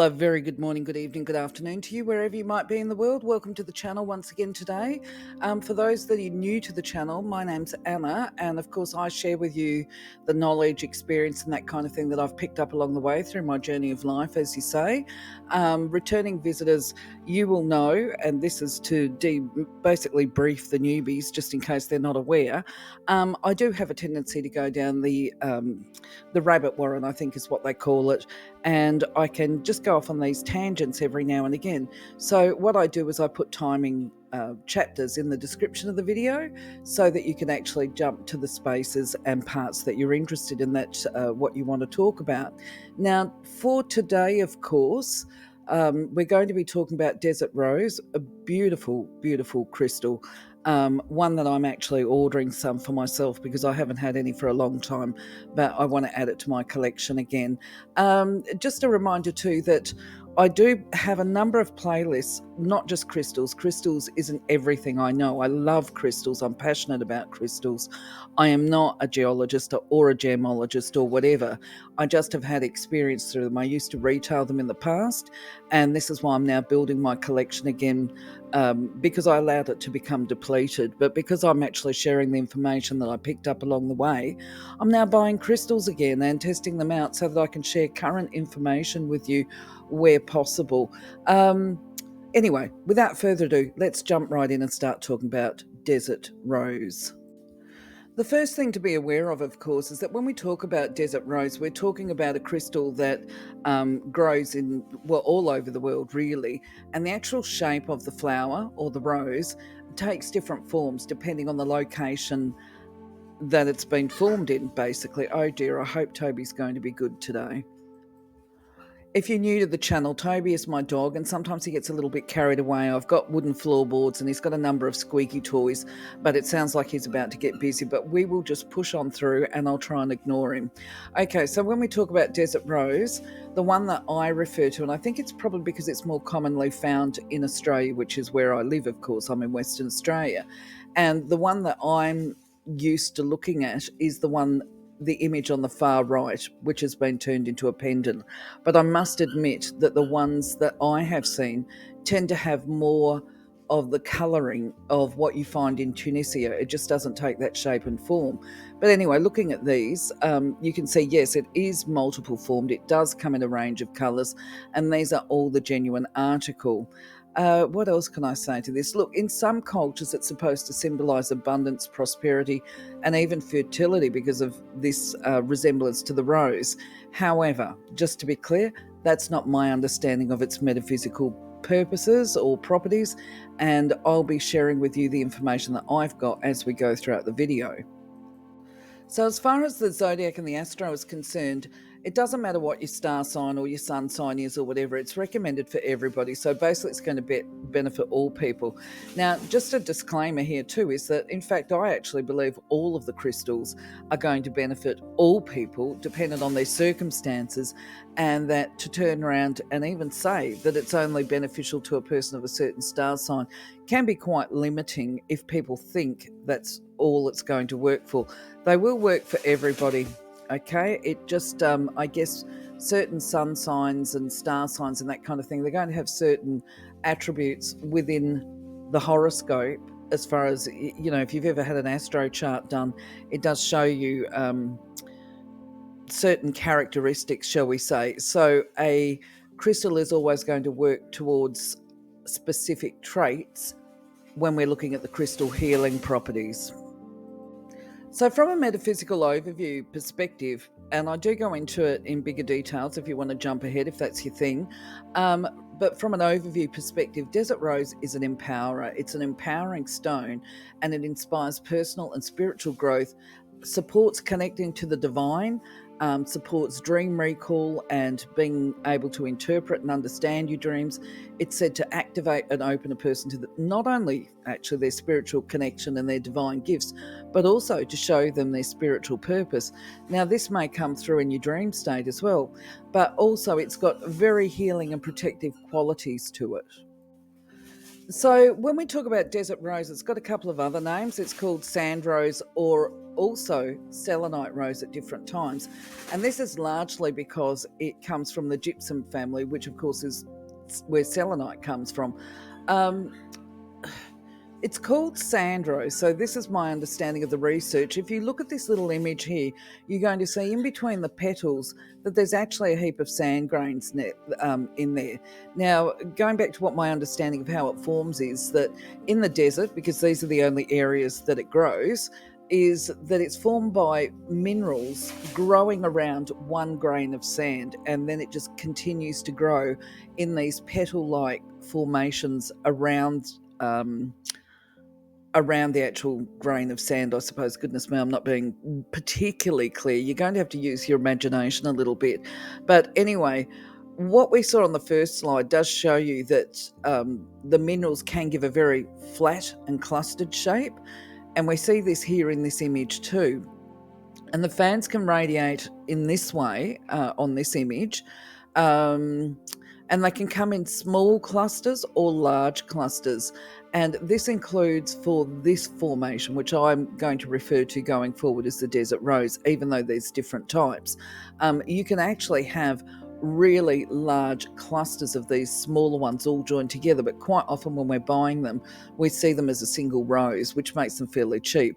Hello, very good morning, good evening, good afternoon to you, wherever you might be in the world. Welcome to the channel once again today. For those that are new to the channel, my name's Anna, and of course I share with you the knowledge, experience and that kind of thing that I've picked up along the way through my journey of life, as you say. Returning visitors, you will know, and this is to basically brief the newbies just in case they're not aware, I do have a tendency to go down the rabbit warren, I think is what they call it, and I can just go off on these tangents every now and again. So what I do is I put timing chapters in the description of the video so that you can actually jump to the spaces and parts that you're interested in, that what you want to talk about. Now, for today, of course, we're going to be talking about Desert Rose, a beautiful, beautiful crystal. One that I'm actually ordering some for myself because I haven't had any for a long time, but I want to add it to my collection again. Just a reminder too that I do have a number of playlists, not just crystals. Crystals isn't everything, I know. I love crystals. I'm passionate about crystals. I am not a geologist or a gemologist or whatever. I just have had experience through them. I used to retail them in the past, and this is why I'm now building my collection again, because I allowed it to become depleted. But because I'm actually sharing the information that I picked up along the way, I'm now buying crystals again and testing them out so that I can share current information with you where possible. Anyway, without further ado, let's jump right in and start talking about Desert Rose. The first thing to be aware of course, is that when we talk about Desert Rose, we're talking about a crystal that grows in, well, all over the world, really. And the actual shape of the flower or the rose takes different forms depending on the location that it's been formed in, basically. Oh dear, I hope Toby's going to be good today. If you're new to the channel, Toby is my dog, and sometimes he gets a little bit carried away. I've got wooden floorboards and he's got a number of squeaky toys, but it sounds like he's about to get busy, but we will just push on through and I'll try and ignore him. Okay, so when we talk about Desert Rose, the one that I refer to, and I think it's probably because it's more commonly found in Australia, which is where I live, of course, I'm in Western Australia, and the one that I'm used to looking at is the image on the far right, which has been turned into a pendant. But I must admit that the ones that I have seen tend to have more of the colouring of what you find in Tunisia. It just doesn't take that shape and form. But anyway, looking at these, you can see, yes, it is multiple formed. It does come in a range of colours, and these are all the genuine article. What else can I say to this? Look, in some cultures, it's supposed to symbolise abundance, prosperity, and even fertility because of this resemblance to the rose. However, just to be clear, that's not my understanding of its metaphysical purposes or properties, and I'll be sharing with you the information that I've got as we go throughout the video. So as far as the Zodiac and the Astro is concerned, it doesn't matter what your star sign or your sun sign is or whatever, it's recommended for everybody. So basically it's going to benefit all people. Now, just a disclaimer here too is that, in fact, I actually believe all of the crystals are going to benefit all people dependent on their circumstances, and that to turn around and even say that it's only beneficial to a person of a certain star sign can be quite limiting if people think that's all it's going to work for. They will work for everybody, okay? It just, I guess, certain sun signs and star signs and that kind of thing, they're going to have certain attributes within the horoscope. As far as, you know, if you've ever had an astro chart done, it does show you certain characteristics, shall we say. So a crystal is always going to work towards specific traits when we're looking at the crystal healing properties. So from a metaphysical overview perspective, and I do go into it in bigger details if you want to jump ahead, if that's your thing, but from an overview perspective, Desert Rose is an empowerer. It's an empowering stone, and it inspires personal and spiritual growth, supports connecting to the divine, supports dream recall and being able to interpret and understand your dreams. It's said to activate and open a person to not only actually their spiritual connection and their divine gifts, but also to show them their spiritual purpose. Now, this may come through in your dream state as well, but also it's got very healing and protective qualities to it. So when we talk about Desert Rose, it's got a couple of other names. It's called Sand Rose, or also selenite rose at different times. And this is largely because it comes from the gypsum family, which of course is where selenite comes from. It's called sand rose. So this is my understanding of the research. If you look at this little image here, you're going to see in between the petals that there's actually a heap of sand grains in there. Now, going back to what my understanding of how it forms is that in the desert, because these are the only areas that it grows, is that it's formed by minerals growing around 1 grain of sand, and then it just continues to grow in these petal-like formations around the actual grain of sand, I suppose. Goodness me, I'm not being particularly clear. You're going to have to use your imagination a little bit. But anyway, what we saw on the first slide does show you that the minerals can give a very flat and clustered shape. And we see this here in this image too. And the fans can radiate in this way on this image. And they can come in small clusters or large clusters. And this includes, for this formation, which I'm going to refer to going forward as the desert rose, even though there's different types, you can actually have really large clusters of these smaller ones all joined together. But quite often when we're buying them, we see them as a single rose, which makes them fairly cheap.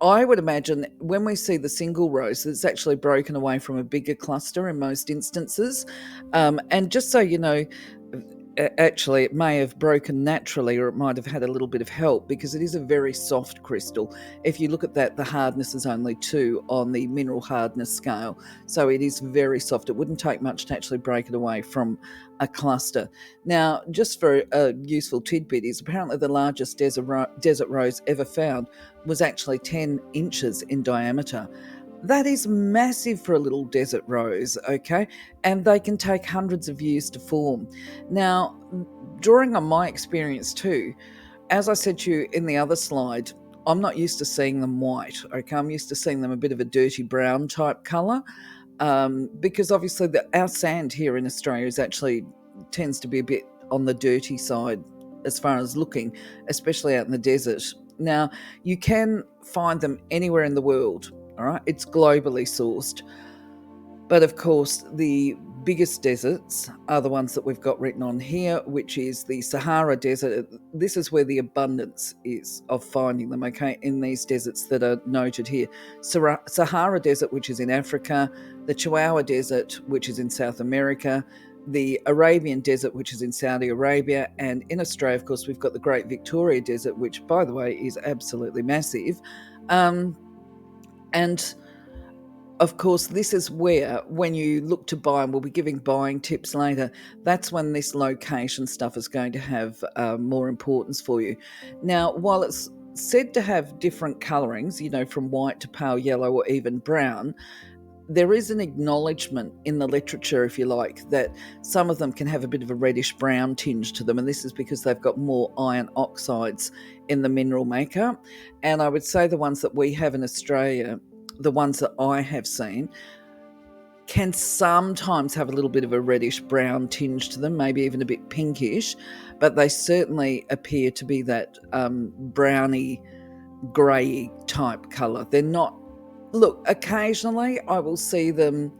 I would imagine when we see the single rose, it's actually broken away from a bigger cluster in most instances. And just so you know, actually it may have broken naturally, or it might have had a little bit of help, because it is a very soft crystal. If you look at that, the hardness is only 2 on the mineral hardness scale, so it is very soft. It wouldn't take much to actually break it away from a cluster. Now, just for a useful tidbit, is apparently the largest desert rose ever found was actually 10 inches in diameter. That is massive for a little desert rose, okay? And they can take hundreds of years to form. Now, drawing on my experience too, as I said to you in the other slide, I'm not used to seeing them white, okay? I'm used to seeing them a bit of a dirty brown type colour, because obviously our sand here in Australia tends to be a bit on the dirty side as far as looking, especially out in the desert. Now, you can find them anywhere in the world. All right, it's globally sourced. But of course, the biggest deserts are the ones that we've got written on here, which is the Sahara Desert. This is where the abundance is of finding them, okay, in these deserts that are noted here. Sahara Desert, which is in Africa, the Chihuahua Desert, which is in South America, the Arabian Desert, which is in Saudi Arabia, and in Australia, of course, we've got the Great Victoria Desert, which, by the way, is absolutely massive. And of course, this is where, when you look to buy, and we'll be giving buying tips later, that's when this location stuff is going to have more importance for you. Now, while it's said to have different colourings, from white to pale yellow or even brown, there is an acknowledgement in the literature, if you like, that some of them can have a bit of a reddish brown tinge to them, and this is because they've got more iron oxides in the mineral makeup. And I would say the ones that we have in Australia, the ones that I have seen, can sometimes have a little bit of a reddish brown tinge to them, maybe even a bit pinkish, but they certainly appear to be that browny, grey type colour. They're not, look, occasionally I will see them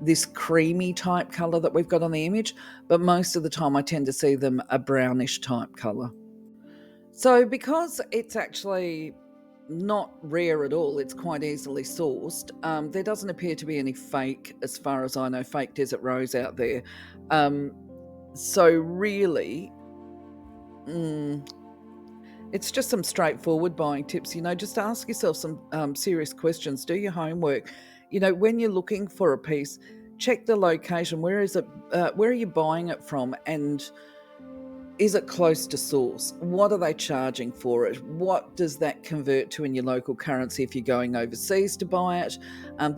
this creamy type colour that we've got on the image, but most of the time I tend to see them a brownish type colour. So because it's actually not rare at all, it's quite easily sourced, there doesn't appear to be any fake, as far as I know, fake desert rose out there. So really, it's just some straightforward buying tips. Just ask yourself some serious questions. Do your homework. When you're looking for a piece, check the location. Where is it? Where are you buying it from? And is it close to source? What are they charging for it? What does that convert to in your local currency if you're going overseas to buy it?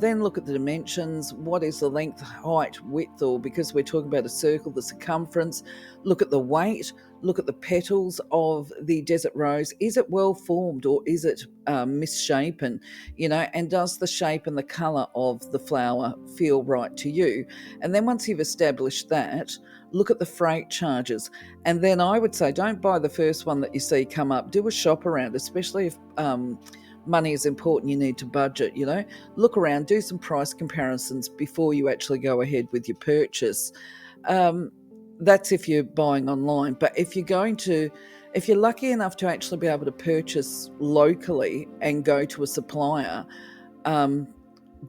Then look at the dimensions. What is the length, height, width, or because we're talking about a circle, the circumference? Look at the weight. Look at the petals of the desert rose. Is it well formed, or is it misshapen? And does the shape and the colour of the flower feel right to you? And then once you've established that, look at the freight charges. And then I would say, don't buy the first one that you see come up. Do a shop around, especially if money is important, you need to budget, look around, do some price comparisons before you actually go ahead with your purchase. That's if you're buying online. But if you're lucky enough to actually be able to purchase locally and go to a supplier,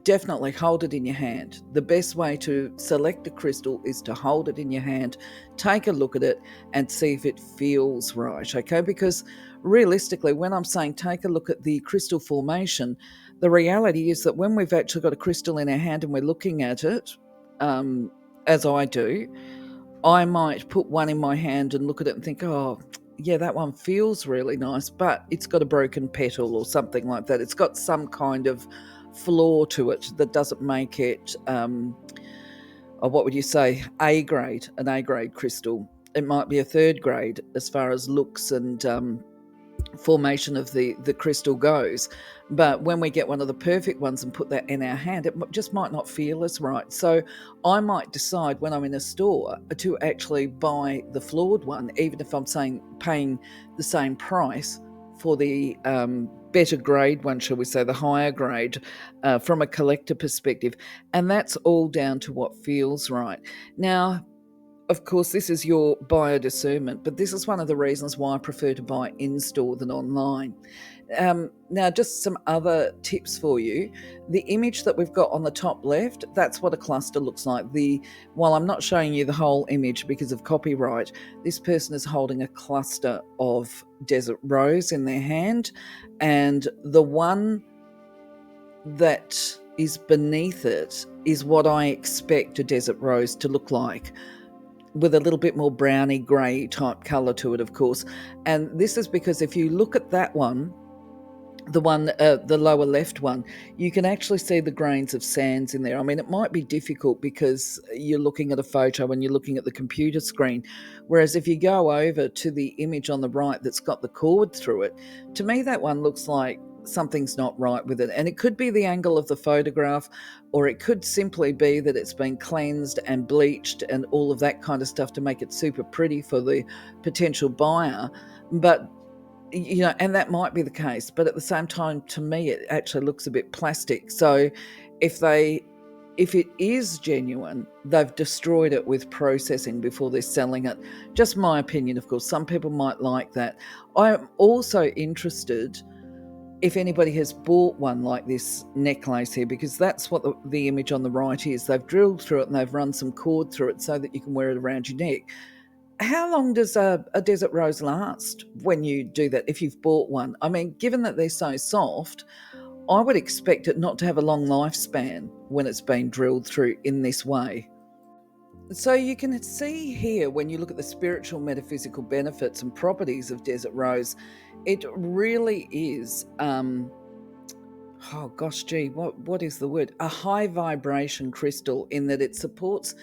definitely hold it in your hand. The best way to select a crystal is to hold it in your hand, take a look at it, and see if it feels right, okay? Because realistically, when I'm saying take a look at the crystal formation, the reality is that when we've actually got a crystal in our hand and we're looking at it, as I do, I might put one in my hand and look at it and think, oh, yeah, that one feels really nice, but it's got a broken petal or something like that. It's got some kind of flaw to it that doesn't make it, or what would you say, an A grade crystal. It might be a third grade as far as looks and formation of the crystal goes. But when we get one of the perfect ones and put that in our hand, it just might not feel as right. So I might decide when I'm in a store to actually buy the flawed one, even if I'm paying the same price for the better grade one, shall we say, the higher grade, from a collector perspective. And that's all down to what feels right. Now, of course, this is your buyer discernment, but this is one of the reasons why I prefer to buy in-store than online. Now, just some other tips for you. The image that we've got on the top left, that's what a cluster looks like. While I'm not showing you the whole image because of copyright, this person is holding a cluster of desert rose in their hand, and the one that is beneath it is what I expect a desert rose to look like, with a little bit more browny grey type colour to it, of course. And this is because if you look at that one, the lower left one, you can actually see the grains of sands in there. I mean, it might be difficult because you're looking at a photo and you're looking at the computer screen, whereas if you go over to the image on the right that's got the cord through it, to me that one looks like something's not right with it. And it could be the angle of the photograph, or it could simply be that it's been cleansed and bleached and all of that kind of stuff to make it super pretty for the potential buyer. But and that might be the case, but at the same time, to me, it actually looks a bit plastic. So if it is genuine, they've destroyed it with processing before they're selling it. Just my opinion, of course. Some people might like that. I'm also interested if anybody has bought one like this necklace here, because that's what the image on the right is. They've drilled through it and they've run some cord through it so that you can wear it around your neck. How long does a desert rose last when you do that, if you've bought one? I mean, given that they're so soft, I would expect it not to have a long lifespan when it's been drilled through in this way. So you can see here, when you look at the spiritual metaphysical benefits and properties of desert rose, it really is, what is the word? A high vibration crystal, in that it supports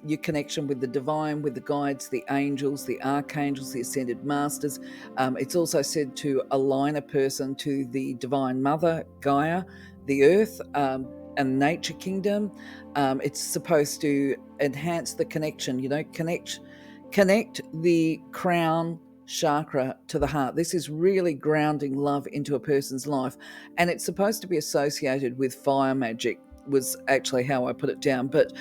your connection with the divine, with the guides, the angels, the archangels, the ascended masters. It's also said to align a person to the divine mother, Gaia, the earth, and nature kingdom. It's supposed to enhance the connection, connect the crown chakra to the heart. This is really grounding love into a person's life, and it's supposed to be associated with fire magic, was actually how I put it down, but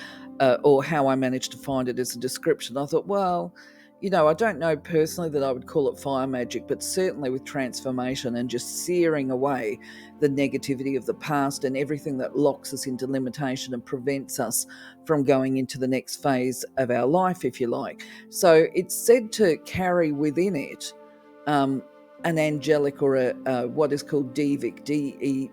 or how I managed to find it as a description. I thought, well, I don't know personally that I would call it fire magic, but certainly with transformation and just searing away the negativity of the past and everything that locks us into limitation and prevents us from going into the next phase of our life, if you like. So it's said to carry within it an angelic, or what is called Devic, Devic,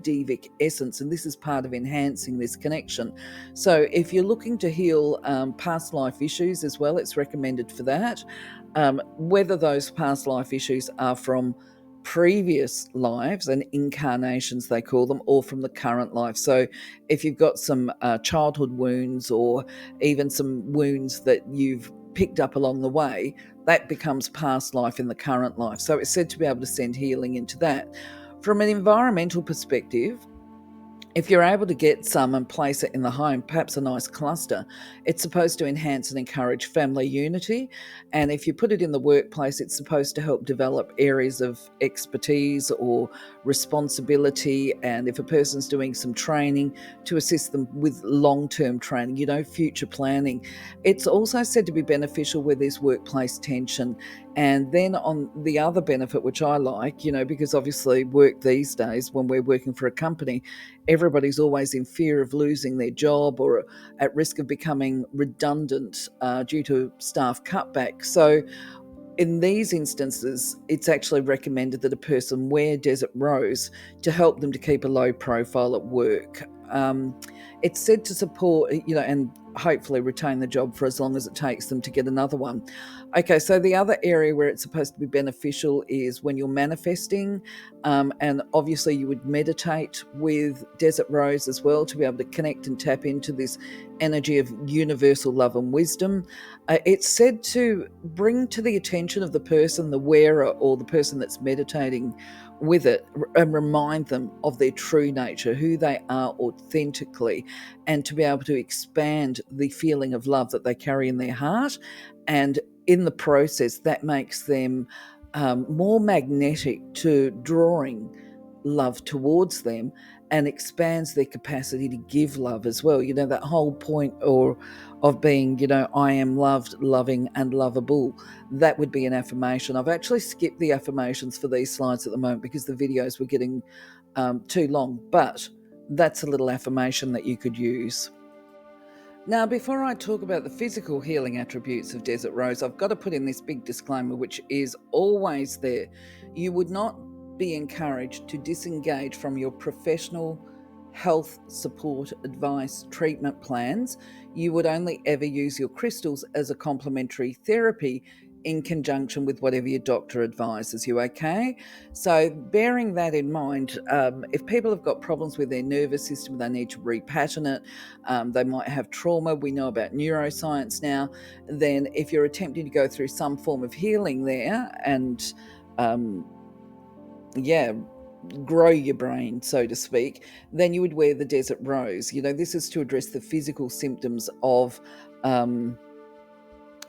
Devic essence, and this is part of enhancing this connection. So if you're looking to heal past life issues as well, it's recommended for that. Whether those past life issues are from previous lives and incarnations, they call them, or from the current life. So if you've got some childhood wounds, or even some wounds that you've picked up along the way, that becomes past life in the current life. So it's said to be able to send healing into that. From an environmental perspective, if you're able to get some and place it in the home, perhaps a nice cluster, it's supposed to enhance and encourage family unity. And if you put it in the workplace, it's supposed to help develop areas of expertise or responsibility. And if a person's doing some training, to assist them with long-term training, future planning. It's also said to be beneficial where there's workplace tension. And then on the other benefit, which I like, because obviously work these days, when we're working for a company, everybody's always in fear of losing their job or at risk of becoming redundant due to staff cutback. So in these instances, it's actually recommended that a person wear desert rose to help them to keep a low profile at work. It's said to support, and hopefully retain the job for as long as it takes them to get another one. Okay, so the other area where it's supposed to be beneficial is when you're manifesting, and obviously you would meditate with desert rose as well to be able to connect and tap into this energy of universal love and wisdom. It's said to bring to the attention of the person, the wearer, or the person that's meditating with it, and remind them of their true nature, who they are authentically, and to be able to expand the feeling of love that they carry in their heart. And in the process, that makes them more magnetic to drawing love towards them, and expands their capacity to give love as well. That whole point of being, I am loved, loving, and lovable. That would be an affirmation. I've actually skipped the affirmations for these slides at the moment because the videos were getting too long, but that's a little affirmation that you could use. Now, before I talk about the physical healing attributes of desert rose, I've got to put in this big disclaimer, which is always there. You would not be encouraged to disengage from your professional health support, advice, treatment plans. You would only ever use your crystals as a complementary therapy in conjunction with whatever your doctor advises you, okay? So bearing that in mind, if people have got problems with their nervous system, they need to repattern it, they might have trauma, we know about neuroscience now, then if you're attempting to go through some form of healing there and, grow your brain, so to speak, then you would wear the desert rose. This is to address the physical symptoms of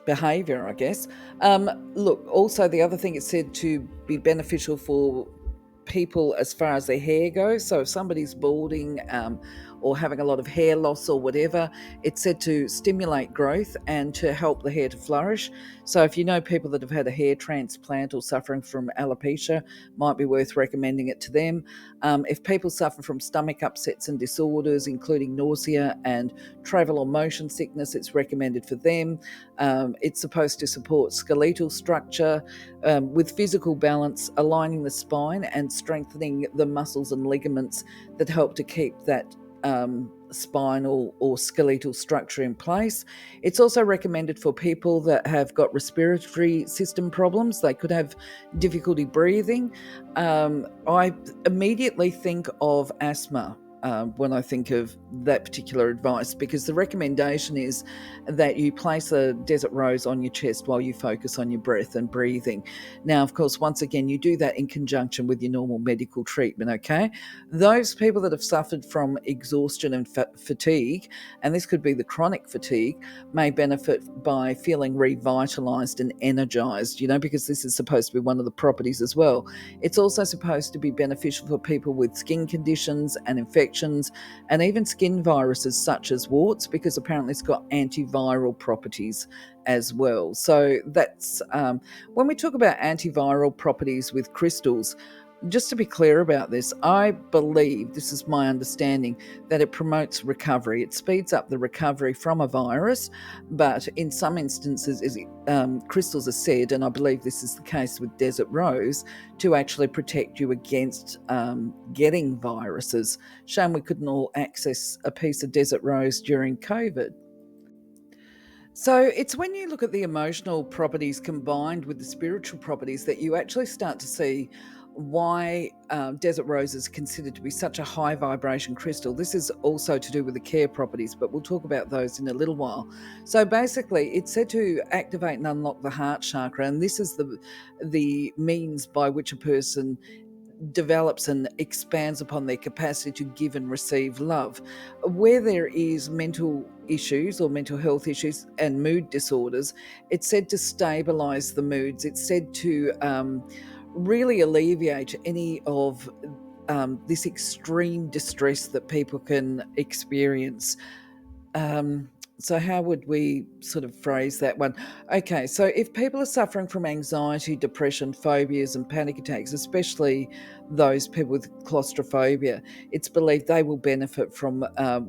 behavior, I guess. Look, also the other thing, it's said to be beneficial for people as far as their hair goes. So if somebody's balding or having a lot of hair loss or whatever, it's said to stimulate growth and to help the hair to flourish. So if you know people that have had a hair transplant or suffering from alopecia, might be worth recommending it to them. If people suffer from stomach upsets and disorders, including nausea and travel or motion sickness, it's recommended for them. It's supposed to support skeletal structure with physical balance, aligning the spine and strengthening the muscles and ligaments that help to keep that spinal or skeletal structure in place. It's also recommended for people that have got respiratory system problems. They could have difficulty breathing. I immediately think of asthma when I think of that particular advice, because the recommendation is that you place a desert rose on your chest while you focus on your breath and breathing. Now, of course, once again, you do that in conjunction with your normal medical treatment, okay? Those people that have suffered from exhaustion and fatigue, and this could be the chronic fatigue, may benefit by feeling revitalized and energized, because this is supposed to be one of the properties as well. It's also supposed to be beneficial for people with skin conditions and infections, and even skin viruses such as warts, because apparently it's got antiviral properties as well. So that's when we talk about antiviral properties with crystals. Just to be clear about this, I believe, this is my understanding, that it promotes recovery. It speeds up the recovery from a virus, but in some instances, crystals are said, and I believe this is the case with desert rose, to actually protect you against getting viruses. Shame we couldn't all access a piece of desert rose during COVID. So it's when you look at the emotional properties combined with the spiritual properties that you actually start to see why desert rose is considered to be such a high vibration crystal. This is also to do with the care properties, but we'll talk about those in a little while. So basically, it's said to activate and unlock the heart chakra, and this is the means by which a person develops and expands upon their capacity to give and receive love. Where there is mental issues or mental health issues and mood disorders, it's said to stabilize the moods. It's said to really alleviate any of this extreme distress that people can experience. So how would we sort of phrase that one? Okay, so if people are suffering from anxiety, depression, phobias, and panic attacks, especially those people with claustrophobia, it's believed they will benefit from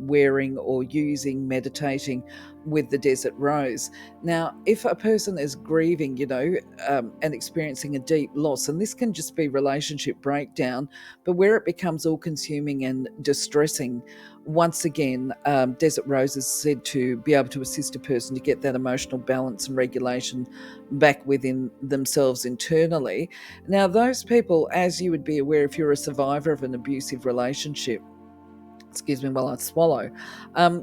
wearing or using meditating with the desert rose. Now, if a person is grieving, and experiencing a deep loss, and this can just be relationship breakdown, but where it becomes all consuming and distressing, once again, Desert Rose is said to be able to assist a person to get that emotional balance and regulation back within themselves internally. Now, those people, as you would be aware if you're a survivor of an abusive relationship, excuse me while I swallow,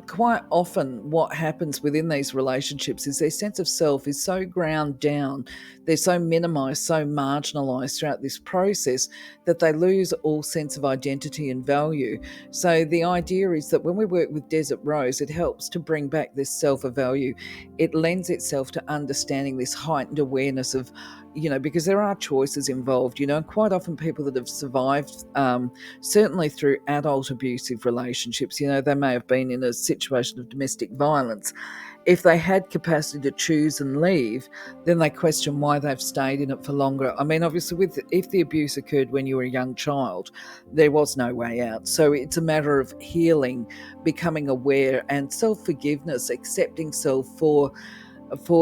quite often what happens within these relationships is their sense of self is so ground down, they're so minimized, so marginalized throughout this process that they lose all sense of identity and value. So the idea is that when we work with Desert Rose, it helps to bring back this self of value. It lends itself to understanding this heightened awareness of, because there are choices involved, and quite often people that have survived, certainly through adult abusive relationships, they may have been in a situation of domestic violence. If they had capacity to choose and leave, then they question why they've stayed in it for longer. I mean, obviously, if the abuse occurred when you were a young child, there was no way out. So it's a matter of healing, becoming aware, and self-forgiveness, accepting self for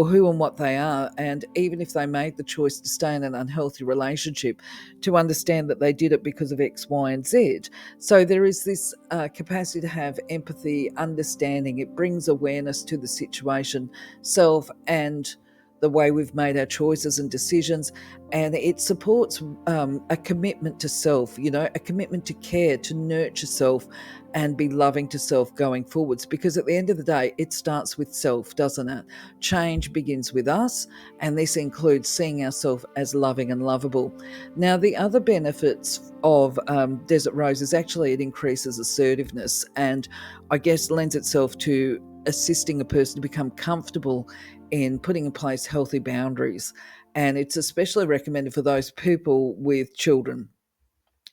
who and what they are. And even if they made the choice to stay in an unhealthy relationship, to understand that they did it because of X, Y, and Z. So there is this capacity to have empathy, understanding. It brings awareness to the situation, self, and the way we've made our choices and decisions. And it supports a commitment to self, a commitment to care, to nurture self and be loving to self going forwards. Because at the end of the day, it starts with self, doesn't it? Change begins with us, and this includes seeing ourselves as loving and lovable. Now, the other benefits of Desert Rose is actually it increases assertiveness, and I guess lends itself to assisting a person to become comfortable in putting in place healthy boundaries. And it's especially recommended for those people with children.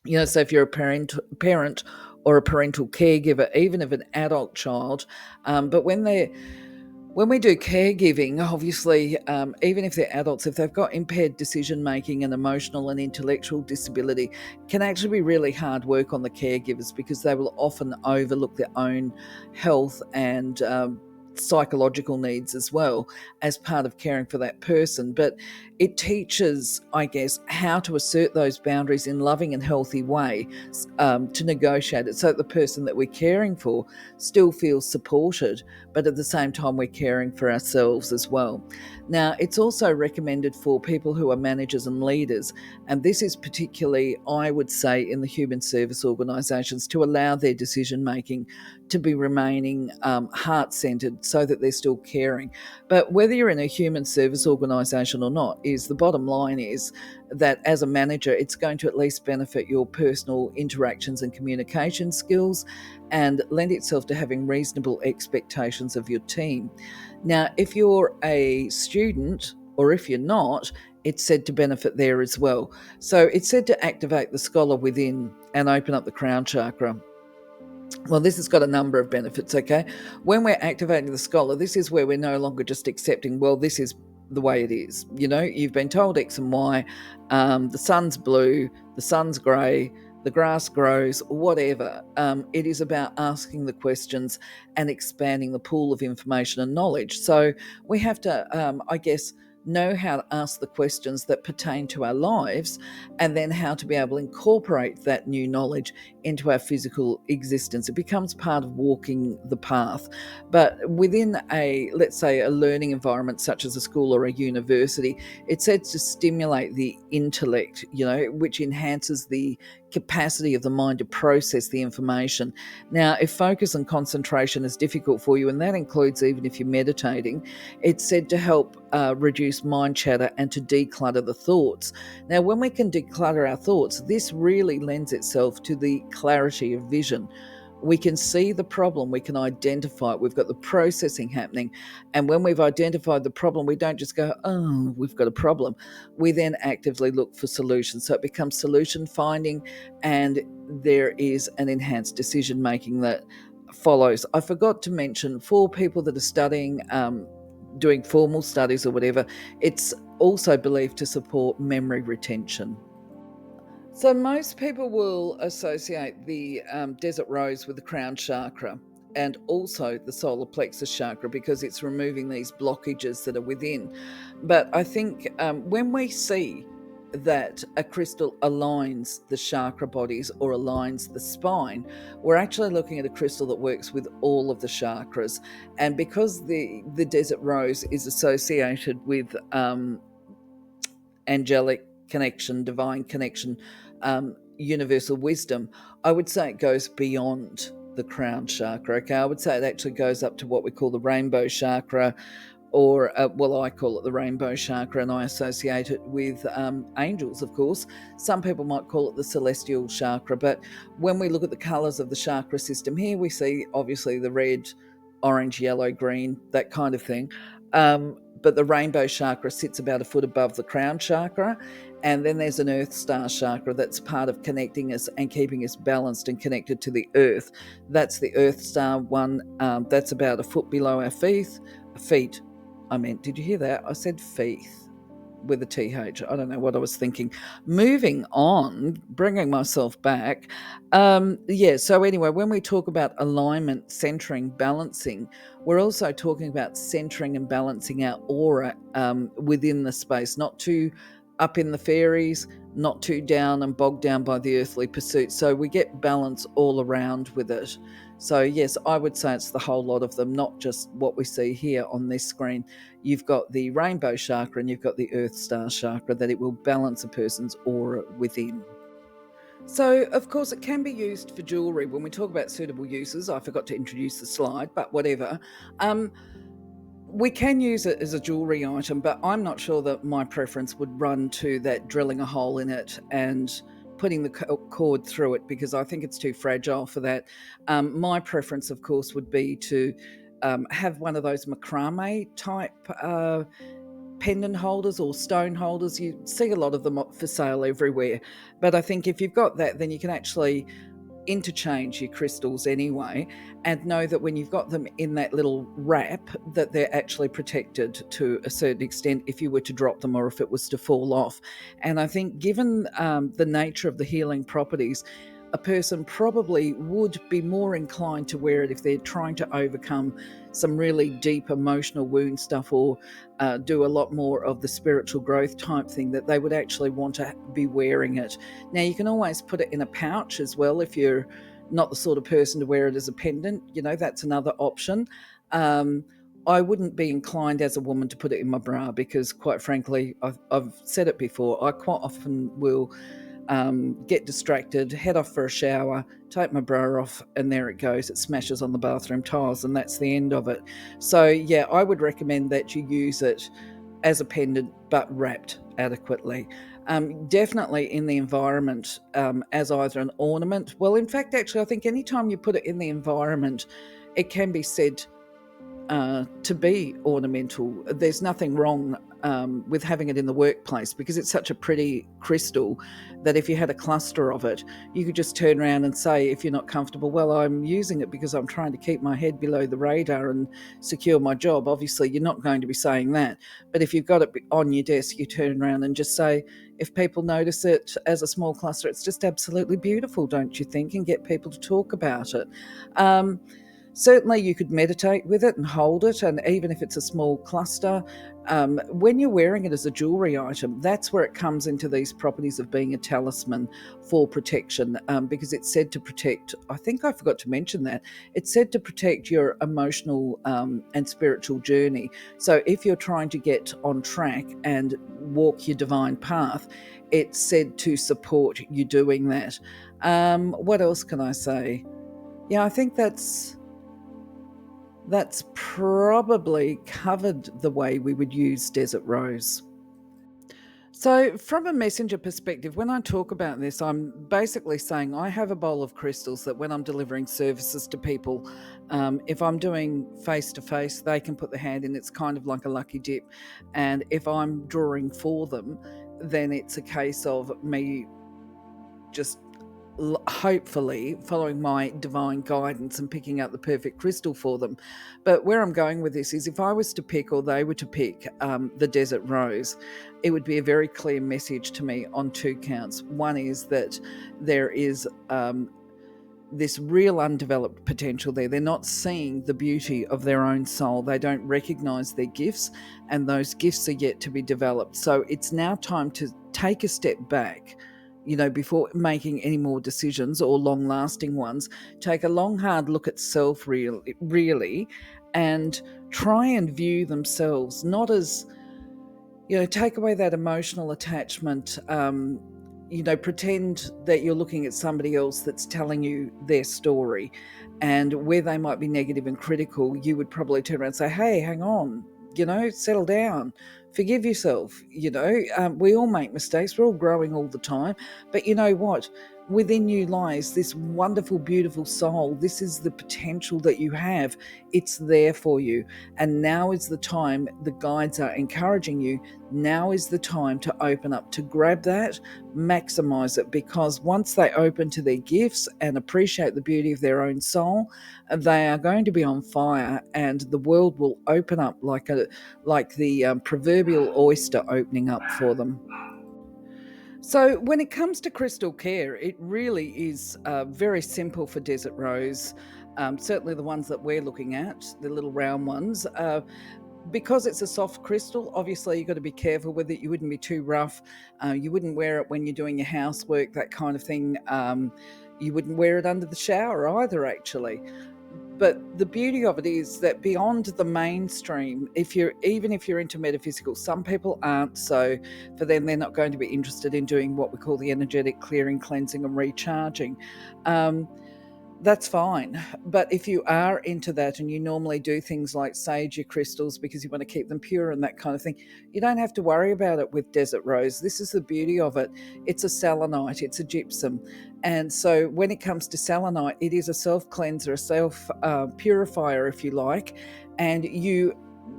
So if you're a parent or a parental caregiver, even of an adult child, but when we do caregiving, obviously, even if they're adults, if they've got impaired decision making and emotional and intellectual disability, it can actually be really hard work on the caregivers because they will often overlook their own health and psychological needs as well as part of caring for that person. But it teaches, I guess, how to assert those boundaries in loving and healthy way, to negotiate it so that the person that we're caring for still feels supported, but at the same time we're caring for ourselves as well. Now, it's also recommended for people who are managers and leaders, and this is particularly, I would say, in the human service organisations, to allow their decision making to be remaining heart-centred so that they're still caring. But whether you're in a human service organisation or not, is the bottom line is that as a manager, it's going to at least benefit your personal interactions and communication skills and lend itself to having reasonable expectations of your team. Now, if you're a student or if you're not, it's said to benefit there as well. So it's said to activate the scholar within and open up the crown chakra. Well, this has got a number of benefits, okay? When we're activating the scholar, this is where we're no longer just accepting, well, this is the way it is. You've been told X and Y, the sun's blue, the sun's grey, the grass grows, whatever. It is about asking the questions and expanding the pool of information and knowledge. So we have to, I guess, know how to ask the questions that pertain to our lives and then how to be able to incorporate that new knowledge into our physical existence. It becomes part of walking the path. But within let's say, a learning environment such as a school or a university, it's said to stimulate the intellect, which enhances the capacity of the mind to process the information. Now, if focus and concentration is difficult for you, and that includes even if you're meditating, it's said to help reduce mind chatter and to declutter the thoughts. Now, when we can declutter our thoughts, this really lends itself to the clarity of vision. We can see the problem, we can identify it, we've got the processing happening. And when we've identified the problem, we don't just go, oh, we've got a problem. We then actively look for solutions. So it becomes solution finding, and there is an enhanced decision making that follows. I forgot to mention, for people that are studying, doing formal studies or whatever, it's also believed to support memory retention. So most people will associate the desert rose with the crown chakra and also the solar plexus chakra because it's removing these blockages that are within. But I think when we see that a crystal aligns the chakra bodies or aligns the spine, we're actually looking at a crystal that works with all of the chakras. And because the desert rose is associated with angelic connection, divine connection, universal wisdom, I would say it goes beyond the crown chakra. Okay, I would say it actually goes up to what we call the rainbow chakra, or well, I call it the rainbow chakra, and I associate it with angels, of course. Some people might call it the celestial chakra, but when we look at the colors of the chakra system here, we see obviously the red, orange, yellow, green, that kind of thing. But the rainbow chakra sits about a foot above the crown chakra. And then there's an earth star chakra that's part of connecting us and keeping us balanced and connected to the earth. That's the earth star one. That's about a foot below our feet. Did you hear that? I said feet with a TH. I don't know what I was thinking. Moving on, bringing myself back. So anyway, when we talk about alignment, centering, balancing, we're also talking about centering and balancing our aura within the space, not too up in the fairies, not too down and bogged down by the earthly pursuits. So we get balance all around with it. So yes, I would say it's the whole lot of them, not just what we see here on this screen. You've got the rainbow chakra and you've got the earth star chakra, that it will balance a person's aura within. So, of course, it can be used for jewellery. When we talk about suitable uses, I forgot to introduce the slide, but whatever. We can use it as a jewellery item, but I'm not sure that my preference would run to that drilling a hole in it and putting the cord through it, because I think it's too fragile for that. My preference, of course, would be to have one of those macrame type pendant holders or stone holders. You see a lot of them for sale everywhere. But I think if you've got that, then you can actually interchange your crystals anyway, and know that when you've got them in that little wrap, that they're actually protected to a certain extent if you were to drop them or if it was to fall off. And I think given the nature of the healing properties, a person probably would be more inclined to wear it if they're trying to overcome some really deep emotional wound stuff, or do a lot more of the spiritual growth type thing, that they would actually want to be wearing it. Now, you can always put it in a pouch as well if you're not the sort of person to wear it as a pendant. That's another option. I wouldn't be inclined as a woman to put it in my bra because, quite frankly, I've said it before, I quite often will get distracted, head off for a shower, take my bra off, and there it goes. It smashes on the bathroom tiles, and that's the end of it. So, yeah, I would recommend that you use it as a pendant, but wrapped adequately. Definitely in the environment as either an ornament. Well, in fact, actually, I think anytime you put it in the environment, it can be said to be ornamental. There's nothing wrong with having it in the workplace, because it's such a pretty crystal that if you had a cluster of it, you could just turn around and say, if you're not comfortable, well, I'm using it because I'm trying to keep my head below the radar and secure my job. Obviously, you're not going to be saying that. But if you've got it on your desk, you turn around and just say, if people notice it as a small cluster, it's just absolutely beautiful, don't you think? And get people to talk about it. Certainly you could meditate with it and hold it, and even if it's a small cluster, When you're wearing it as a jewelry item, that's where it comes into these properties of being a talisman for protection, because it's said to protect, I think I forgot to mention that, it's said to protect your emotional and spiritual journey. So if you're trying to get on track and walk your divine path, it's said to support you doing that. What else can I say? Yeah, I think that's probably covered the way we would use desert rose. So, from a messenger perspective, when I talk about this, I'm basically saying I have a bowl of crystals that when I'm delivering services to people, if I'm doing face to face, they can put the hand in. It's kind of like a lucky dip. And if I'm drawing for them, then it's a case of me just hopefully following my divine guidance and picking out the perfect crystal for them. But where I'm going with this is if I was to pick, or they were to pick, the desert rose, it would be a very clear message to me on two counts. One is that there is this real undeveloped potential there. They're not seeing the beauty of their own soul. They don't recognize their gifts, and those gifts are yet to be developed. So it's now time to take a step back, before making any more decisions or long lasting ones. Take a long, hard look at self, really, and try and view themselves not as, take away that emotional attachment. Pretend that you're looking at somebody else that's telling you their story, and where they might be negative and critical, you would probably turn around and say, hey, hang on, settle down, forgive yourself. We all make mistakes, we're all growing all the time, but you know what? Within you lies this wonderful, beautiful soul. This is the potential that you have. It's there for you. And now is the time, the guides are encouraging you, now is the time to open up, to grab that, maximize it, because once they open to their gifts and appreciate the beauty of their own soul, they are going to be on fire, and the world will open up like the proverbial oyster opening up for them. So, when it comes to crystal care, it really is very simple for desert rose. Certainly, the ones that we're looking at, the little round ones. Because it's a soft crystal, obviously you've got to be careful with it. You wouldn't be too rough. You wouldn't wear it when you're doing your housework, that kind of thing. You wouldn't wear it under the shower either, actually. But the beauty of it is that beyond the mainstream, even if you're into metaphysical, some people aren't. So for them, they're not going to be interested in doing what we call the energetic clearing, cleansing, and recharging. That's fine. But if you are into that and you normally do things like sage your crystals because you want to keep them pure and that kind of thing, you don't have to worry about it with desert rose. This is the beauty of it. It's a selenite, it's a gypsum. And so when it comes to selenite, it is a self-cleanser, a self-purifier, if you like. And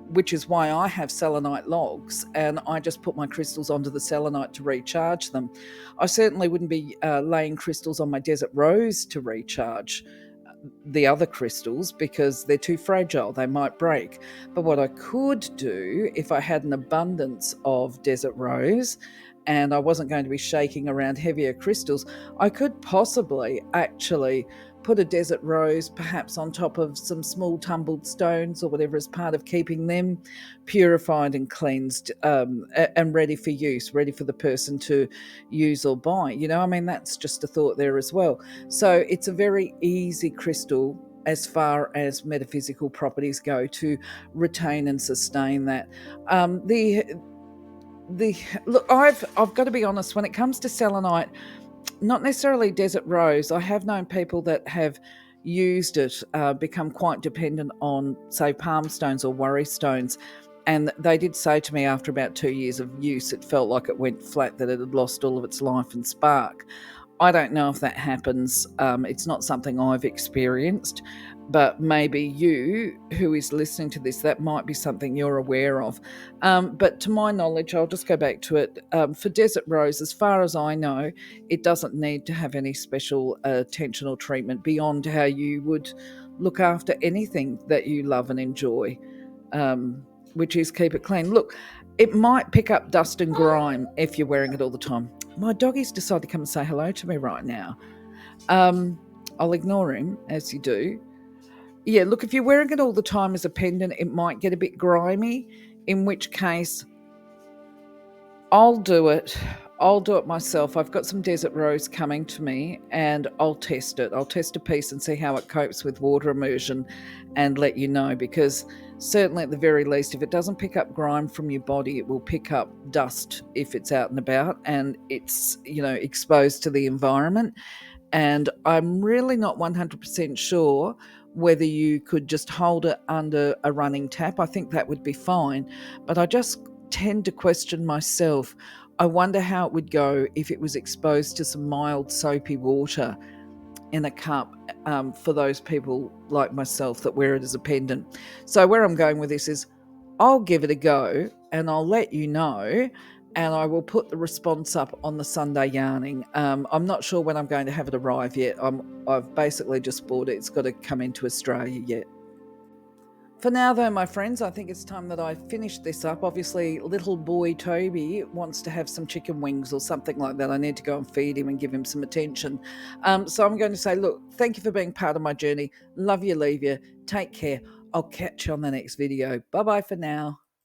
which is why I have selenite logs, and I just put my crystals onto the selenite to recharge them. I certainly wouldn't be laying crystals on my desert rose to recharge the other crystals because they're too fragile, they might break. But what I could do, if I had an abundance of desert rose and I wasn't going to be shaking around heavier crystals, I could possibly actually put a desert rose perhaps on top of some small tumbled stones or whatever, as part of keeping them purified and cleansed, and ready for use, ready for the person to use or buy. That's just a thought there as well. So it's a very easy crystal as far as metaphysical properties go to retain and sustain that. Look, I've got to be honest, when it comes to selenite, not necessarily desert rose, I have known people that have used it, become quite dependent on, say, palm stones or worry stones. And they did say to me after about 2 years of use, it felt like it went flat, that it had lost all of its life and spark. I don't know if that happens. It's not something I've experienced, but maybe you, who is listening to this, that might be something you're aware of. But to my knowledge, I'll just go back to it. For desert rose, as far as I know, it doesn't need to have any special attention or treatment beyond how you would look after anything that you love and enjoy, which is keep it clean. Look, it might pick up dust and grime if you're wearing it all the time. My doggies decided to come and say hello to me right now. I'll ignore him, as you do. Yeah, look, if you're wearing it all the time as a pendant, it might get a bit grimy. in which case I'll do it. I'll do it myself. I've got some desert rose coming to me and I'll test it. I'll test a piece and see how it copes with water immersion and let you know, because certainly at the very least, if it doesn't pick up grime from your body, it will pick up dust if it's out and about and it's, exposed to the environment. And I'm really not 100% sure whether you could just hold it under a running tap. I think that would be fine. But I just tend to question myself. I wonder how it would go if it was exposed to some mild soapy water in a cup, for those people like myself that wear it as a pendant. So where I'm going with this is I'll give it a go and I'll let you know, and I will put the response up on the Sunday yarning. I'm not sure when I'm going to have it arrive yet. I've basically just bought it. It's got to come into Australia yet. For now, though, my friends, I think it's time that I finish this up. Obviously, little boy Toby wants to have some chicken wings or something like that. I need to go and feed him and give him some attention. So I'm going to say, look, thank you for being part of my journey. Love you, leave you. Take care. I'll catch you on the next video. Bye-bye for now.